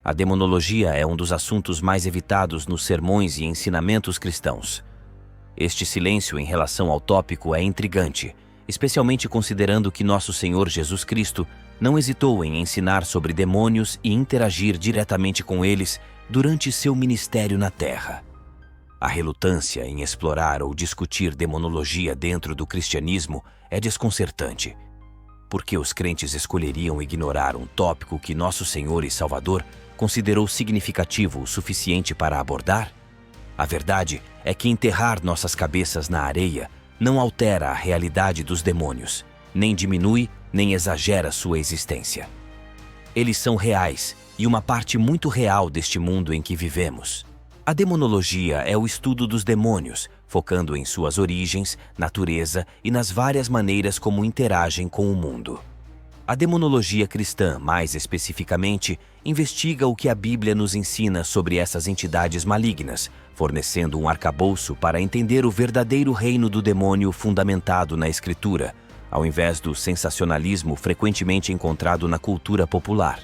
A demonologia é um dos assuntos mais evitados nos sermões e ensinamentos cristãos. Este silêncio em relação ao tópico é intrigante, especialmente considerando que nosso Senhor Jesus Cristo não hesitou em ensinar sobre demônios e interagir diretamente com eles durante seu ministério na Terra. A relutância em explorar ou discutir demonologia dentro do cristianismo é desconcertante. Por que os crentes escolheriam ignorar um tópico que nosso Senhor e Salvador considerou significativo o suficiente para abordar? A verdade é que enterrar nossas cabeças na areia não altera a realidade dos demônios, nem diminui nem exagera sua existência. Eles são reais e uma parte muito real deste mundo em que vivemos. A demonologia é o estudo dos demônios, focando em suas origens, natureza e nas várias maneiras como interagem com o mundo. A demonologia cristã, mais especificamente, investiga o que a Bíblia nos ensina sobre essas entidades malignas, fornecendo um arcabouço para entender o verdadeiro reino do demônio fundamentado na Escritura, ao invés do sensacionalismo frequentemente encontrado na cultura popular.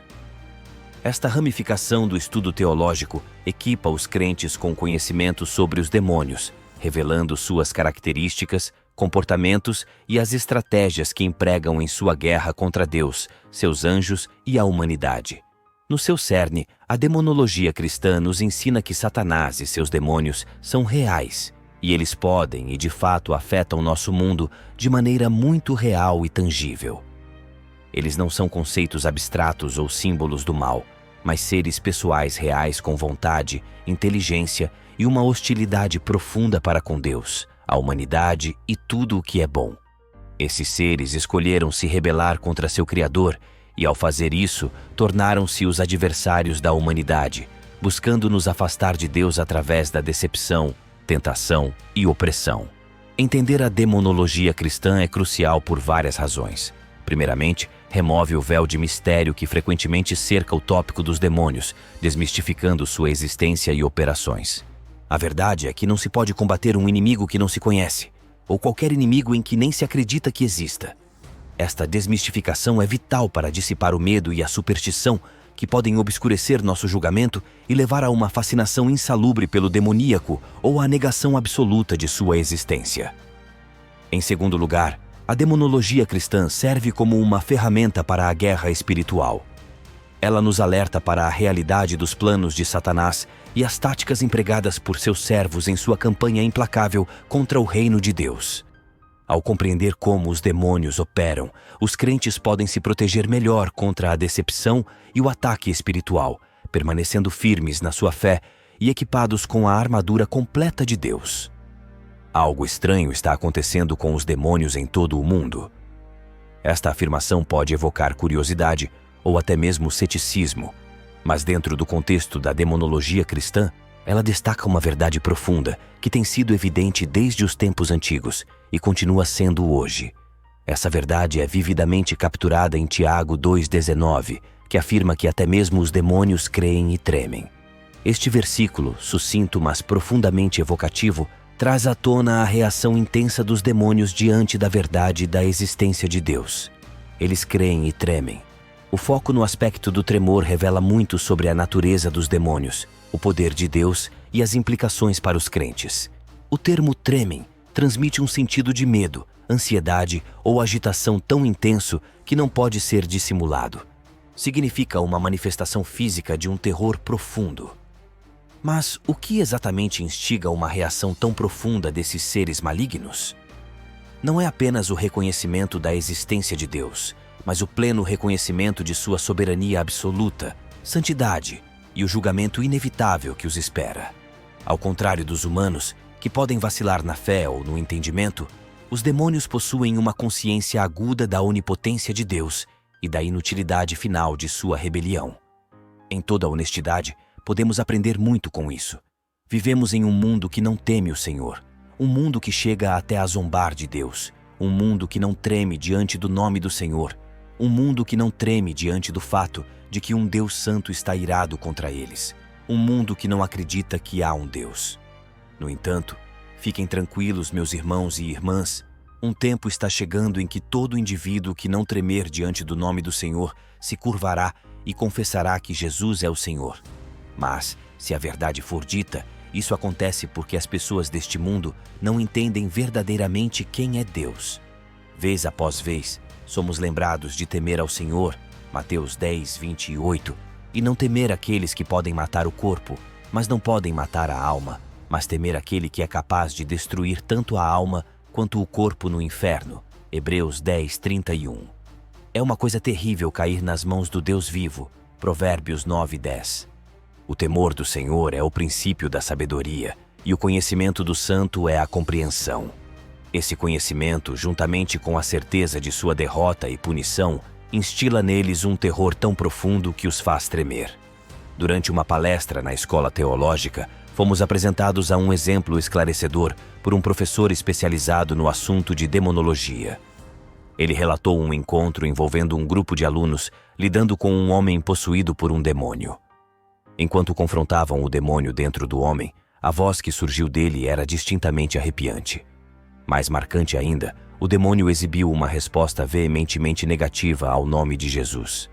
Esta ramificação do estudo teológico equipa os crentes com conhecimento sobre os demônios, revelando suas características, comportamentos e as estratégias que empregam em sua guerra contra Deus, seus anjos e a humanidade. No seu cerne, a demonologia cristã nos ensina que Satanás e seus demônios são reais, e eles podem e de fato afetam nosso mundo de maneira muito real e tangível. Eles não são conceitos abstratos ou símbolos do mal, mas seres pessoais reais com vontade, inteligência e uma hostilidade profunda para com Deus, a humanidade e tudo o que é bom. Esses seres escolheram se rebelar contra seu Criador e, ao fazer isso, tornaram-se os adversários da humanidade, buscando nos afastar de Deus através da decepção, tentação e opressão. Entender a demonologia cristã é crucial por várias razões. Primeiramente, remove o véu de mistério que frequentemente cerca o tópico dos demônios, desmistificando sua existência e operações. A verdade é que não se pode combater um inimigo que não se conhece, ou qualquer inimigo em que nem se acredita que exista. Esta desmistificação é vital para dissipar o medo e a superstição que podem obscurecer nosso julgamento e levar a uma fascinação insalubre pelo demoníaco ou à negação absoluta de sua existência. Em segundo lugar, a demonologia cristã serve como uma ferramenta para a guerra espiritual. Ela nos alerta para a realidade dos planos de Satanás e as táticas empregadas por seus servos em sua campanha implacável contra o reino de Deus. Ao compreender como os demônios operam, os crentes podem se proteger melhor contra a decepção e o ataque espiritual, permanecendo firmes na sua fé e equipados com a armadura completa de Deus. Algo estranho está acontecendo com os demônios em todo o mundo. Esta afirmação pode evocar curiosidade ou até mesmo ceticismo, mas dentro do contexto da demonologia cristã, ela destaca uma verdade profunda que tem sido evidente desde os tempos antigos e continua sendo hoje. Essa verdade é vividamente capturada em Tiago 2,19, que afirma que até mesmo os demônios creem e tremem. Este versículo, sucinto mas profundamente evocativo, traz à tona a reação intensa dos demônios diante da verdade da existência de Deus. Eles creem e tremem. O foco no aspecto do tremor revela muito sobre a natureza dos demônios, o poder de Deus e as implicações para os crentes. O termo tremem transmite um sentido de medo, ansiedade ou agitação tão intenso que não pode ser dissimulado. Significa uma manifestação física de um terror profundo. Mas o que exatamente instiga uma reação tão profunda desses seres malignos? Não é apenas o reconhecimento da existência de Deus, mas o pleno reconhecimento de sua soberania absoluta, santidade e o julgamento inevitável que os espera. Ao contrário dos humanos, que podem vacilar na fé ou no entendimento, os demônios possuem uma consciência aguda da onipotência de Deus e da inutilidade final de sua rebelião. Em toda honestidade, podemos aprender muito com isso. Vivemos em um mundo que não teme o Senhor, um mundo que chega até a zombar de Deus, um mundo que não treme diante do nome do Senhor, um mundo que não treme diante do fato de que um Deus santo está irado contra eles, um mundo que não acredita que há um Deus. No entanto, fiquem tranquilos, meus irmãos e irmãs, um tempo está chegando em que todo indivíduo que não tremer diante do nome do Senhor se curvará e confessará que Jesus é o Senhor. Mas, se a verdade for dita, isso acontece porque as pessoas deste mundo não entendem verdadeiramente quem é Deus. Vez após vez, somos lembrados de temer ao Senhor, Mateus 10, 28, e não temer aqueles que podem matar o corpo, mas não podem matar a alma, mas temer aquele que é capaz de destruir tanto a alma quanto o corpo no inferno, Hebreus 10, 31. É uma coisa terrível cair nas mãos do Deus vivo, Provérbios 9, 10. O temor do Senhor é o princípio da sabedoria, e o conhecimento do santo é a compreensão. Esse conhecimento, juntamente com a certeza de sua derrota e punição, instila neles um terror tão profundo que os faz tremer. Durante uma palestra na escola teológica, fomos apresentados a um exemplo esclarecedor por um professor especializado no assunto de demonologia. Ele relatou um encontro envolvendo um grupo de alunos lidando com um homem possuído por um demônio. Enquanto confrontavam o demônio dentro do homem, a voz que surgiu dele era distintamente arrepiante. Mais marcante ainda, o demônio exibiu uma resposta veementemente negativa ao nome de Jesus.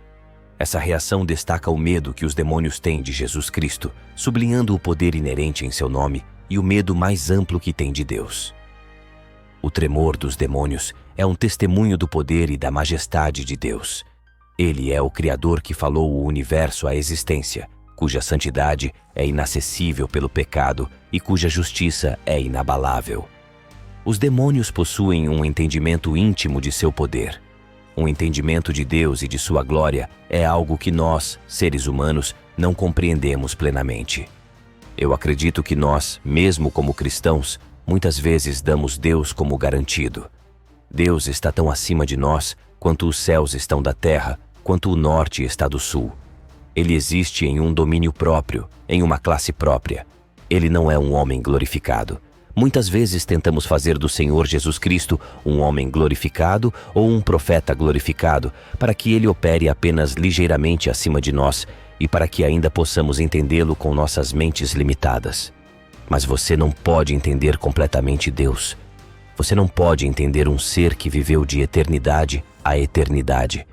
Essa reação destaca o medo que os demônios têm de Jesus Cristo, sublinhando o poder inerente em seu nome e o medo mais amplo que tem de Deus. O tremor dos demônios é um testemunho do poder e da majestade de Deus. Ele é o Criador que falou o universo à existência, cuja santidade é inacessível pelo pecado e cuja justiça é inabalável. Os demônios possuem um entendimento íntimo de seu poder. Um entendimento de Deus e de sua glória é algo que nós, seres humanos, não compreendemos plenamente. Eu acredito que nós, mesmo como cristãos, muitas vezes damos Deus como garantido. Deus está tão acima de nós quanto os céus estão da terra, quanto o norte está do sul. Ele existe em um domínio próprio, em uma classe própria. Ele não é um homem glorificado. Muitas vezes tentamos fazer do Senhor Jesus Cristo um homem glorificado ou um profeta glorificado, para que ele opere apenas ligeiramente acima de nós e para que ainda possamos entendê-lo com nossas mentes limitadas. Mas você não pode entender completamente Deus. Você não pode entender um ser que viveu de eternidade a eternidade.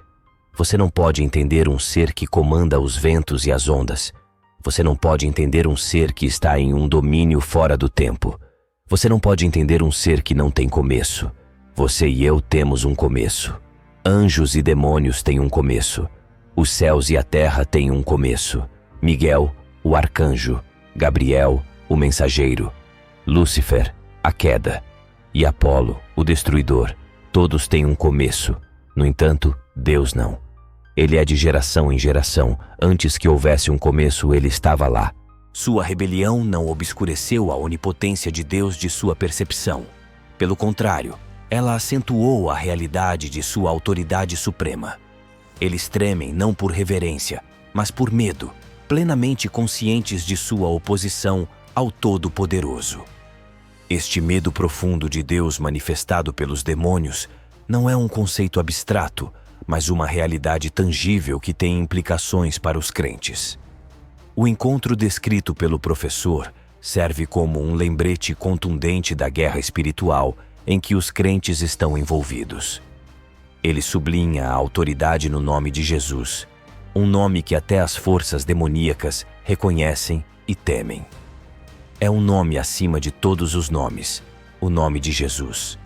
Você não pode entender um ser que comanda os ventos e as ondas. Você não pode entender um ser que está em um domínio fora do tempo. Você não pode entender um ser que não tem começo. Você e eu temos um começo. Anjos e demônios têm um começo. Os céus e a terra têm um começo. Miguel, o arcanjo. Gabriel, o mensageiro. Lúcifer, a queda. E Apolo, o destruidor. Todos têm um começo. No entanto, Deus não. Ele é de geração em geração. Antes que houvesse um começo, ele estava lá. Sua rebelião não obscureceu a onipotência de Deus de sua percepção. Pelo contrário, ela acentuou a realidade de sua autoridade suprema. Eles tremem não por reverência, mas por medo, plenamente conscientes de sua oposição ao Todo-Poderoso. Este medo profundo de Deus manifestado pelos demônios não é um conceito abstrato, mas uma realidade tangível que tem implicações para os crentes. O encontro descrito pelo professor serve como um lembrete contundente da guerra espiritual em que os crentes estão envolvidos. Ele sublinha a autoridade no nome de Jesus, um nome que até as forças demoníacas reconhecem e temem. É um nome acima de todos os nomes, o nome de Jesus.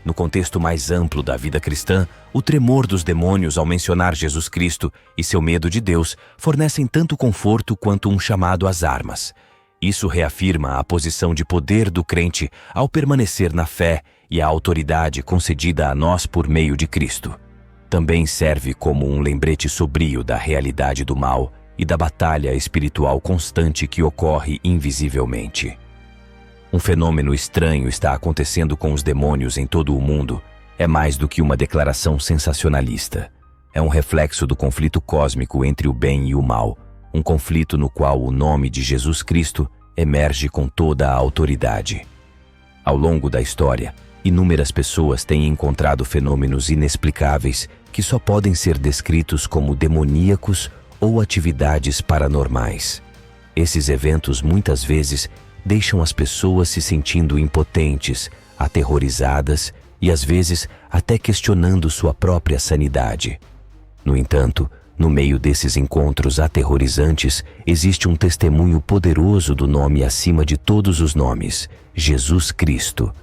No contexto mais amplo da vida cristã, o tremor dos demônios ao mencionar Jesus Cristo e seu medo de Deus fornecem tanto conforto quanto um chamado às armas. Isso reafirma a posição de poder do crente ao permanecer na fé e a autoridade concedida a nós por meio de Cristo. Também serve como um lembrete sobrio da realidade do mal e da batalha espiritual constante que ocorre invisivelmente. Um fenômeno estranho está acontecendo com os demônios em todo o mundo. É mais do que uma declaração sensacionalista. É um reflexo do conflito cósmico entre o bem e o mal, um conflito no qual o nome de Jesus Cristo emerge com toda a autoridade. Ao longo da história, inúmeras pessoas têm encontrado fenômenos inexplicáveis que só podem ser descritos como demoníacos ou atividades paranormais. Esses eventos muitas vezes deixam as pessoas se sentindo impotentes, aterrorizadas e às vezes até questionando sua própria sanidade. No entanto, No meio desses encontros aterrorizantes, existe um testemunho poderoso do nome acima de todos os nomes, Jesus Cristo.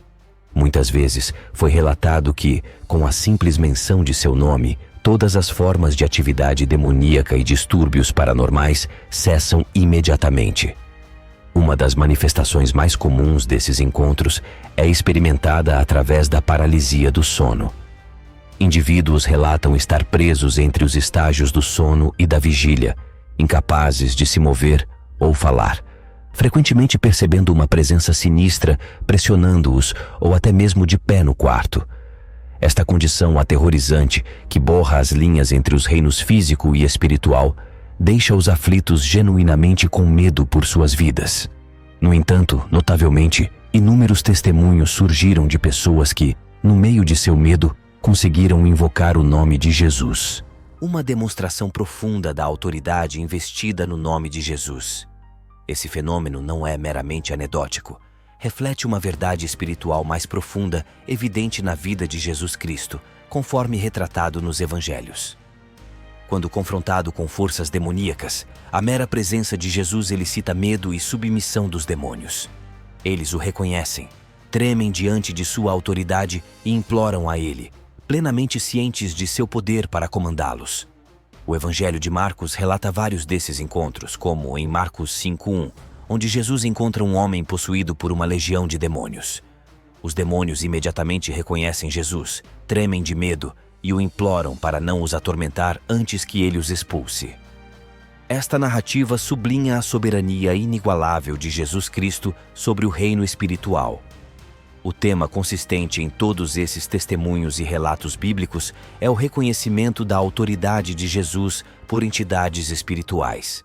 Muitas vezes foi relatado que, com a simples menção de seu nome, todas as formas de atividade demoníaca e distúrbios paranormais cessam imediatamente. Uma das manifestações mais comuns desses encontros é experimentada através da paralisia do sono. Indivíduos relatam estar presos entre os estágios do sono e da vigília, incapazes de se mover ou falar, frequentemente percebendo uma presença sinistra pressionando-os ou até mesmo de pé no quarto. Esta condição aterrorizante, que borra as linhas entre os reinos físico e espiritual, deixa os aflitos genuinamente com medo por suas vidas. No entanto, notavelmente, inúmeros testemunhos surgiram de pessoas que, no meio de seu medo, conseguiram invocar o nome de Jesus. Uma demonstração profunda da autoridade investida no nome de Jesus. Esse fenômeno não é meramente anedótico. Reflete uma verdade espiritual mais profunda, evidente na vida de Jesus Cristo, conforme retratado nos Evangelhos. Quando confrontado com forças demoníacas, a mera presença de Jesus elicita medo e submissão dos demônios. Eles o reconhecem, tremem diante de sua autoridade e imploram a ele, plenamente cientes de seu poder para comandá-los. O Evangelho de Marcos relata vários desses encontros, como em Marcos 5:1, onde Jesus encontra um homem possuído por uma legião de demônios. Os demônios imediatamente reconhecem Jesus, tremem de medo e o imploram para não os atormentar antes que ele os expulse. Esta narrativa sublinha a soberania inigualável de Jesus Cristo sobre o reino espiritual. O tema consistente em todos esses testemunhos e relatos bíblicos é o reconhecimento da autoridade de Jesus por entidades espirituais.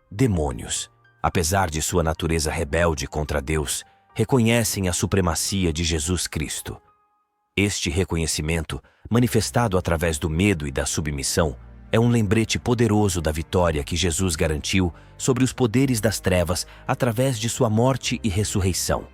Demônios, apesar de sua natureza rebelde contra Deus, reconhecem a supremacia de Jesus Cristo. Este reconhecimento, manifestado através do medo e da submissão, é um lembrete poderoso da vitória que Jesus garantiu sobre os poderes das trevas através de sua morte e ressurreição.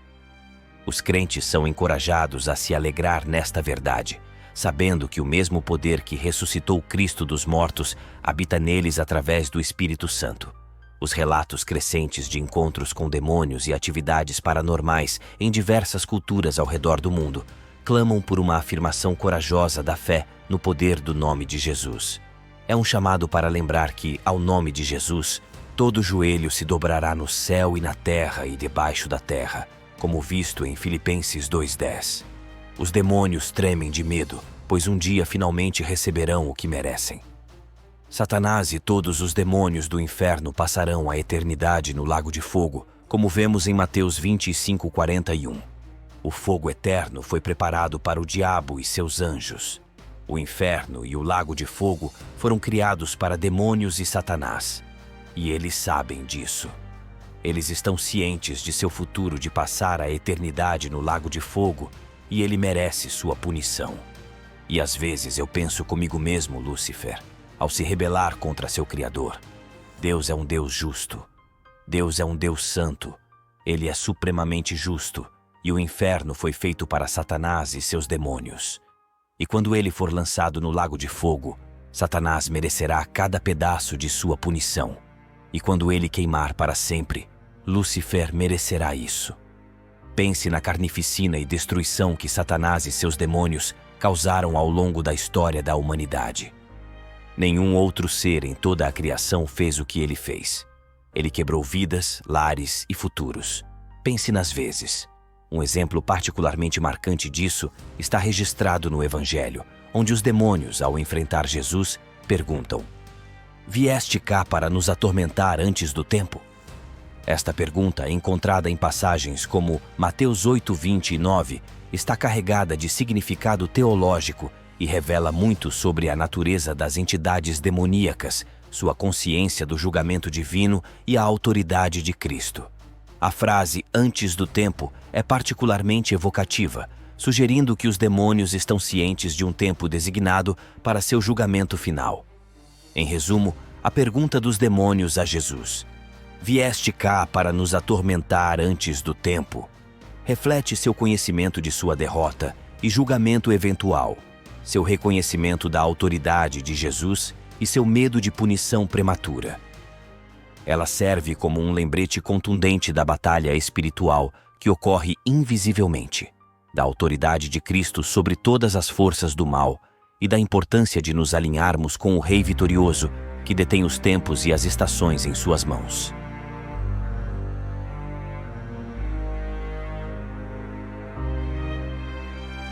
Os crentes são encorajados a se alegrar nesta verdade, sabendo que o mesmo poder que ressuscitou Cristo dos mortos habita neles através do Espírito Santo. Os relatos crescentes de encontros com demônios e atividades paranormais em diversas culturas ao redor do mundo clamam por uma afirmação corajosa da fé no poder do nome de Jesus. É um chamado para lembrar que, ao nome de Jesus, todo joelho se dobrará no céu e na terra e debaixo da terra, como visto em Filipenses 2:10. Os demônios tremem de medo, pois um dia finalmente receberão o que merecem. Satanás e todos os demônios do inferno passarão a eternidade no lago de fogo, como vemos em Mateus 25:41. O fogo eterno foi preparado para o diabo e seus anjos. O inferno e o lago de fogo foram criados para demônios e Satanás, e eles sabem disso. Eles estão cientes de seu futuro de passar a eternidade no lago de fogo, e ele merece sua punição. E às vezes eu penso comigo mesmo, Lúcifer, ao se rebelar contra seu Criador. Deus é um Deus justo. Deus é um Deus santo. Ele é supremamente justo, e o inferno foi feito para Satanás e seus demônios. E quando ele for lançado no lago de fogo, Satanás merecerá cada pedaço de sua punição. E quando ele queimar para sempre, Lúcifer merecerá isso. Pense na carnificina e destruição que Satanás e seus demônios causaram ao longo da história da humanidade. Nenhum outro ser em toda a criação fez o que ele fez. Ele quebrou vidas, lares e futuros. Pense nas vezes. Um exemplo particularmente marcante disso está registrado no Evangelho, onde os demônios, ao enfrentar Jesus, perguntam: "Vieste cá para nos atormentar antes do tempo?" Esta pergunta, encontrada em passagens como Mateus 8:29, está carregada de significado teológico e revela muito sobre a natureza das entidades demoníacas, sua consciência do julgamento divino e a autoridade de Cristo. A frase "antes do tempo" é particularmente evocativa, sugerindo que os demônios estão cientes de um tempo designado para seu julgamento final. Em resumo, a pergunta dos demônios a Jesus: "Vieste cá para nos atormentar antes do tempo?" reflete seu conhecimento de sua derrota e julgamento eventual, seu reconhecimento da autoridade de Jesus e seu medo de punição prematura. Ela serve como um lembrete contundente da batalha espiritual que ocorre invisivelmente, da autoridade de Cristo sobre todas as forças do mal e da importância de nos alinharmos com o Rei vitorioso que detém os tempos e as estações em suas mãos.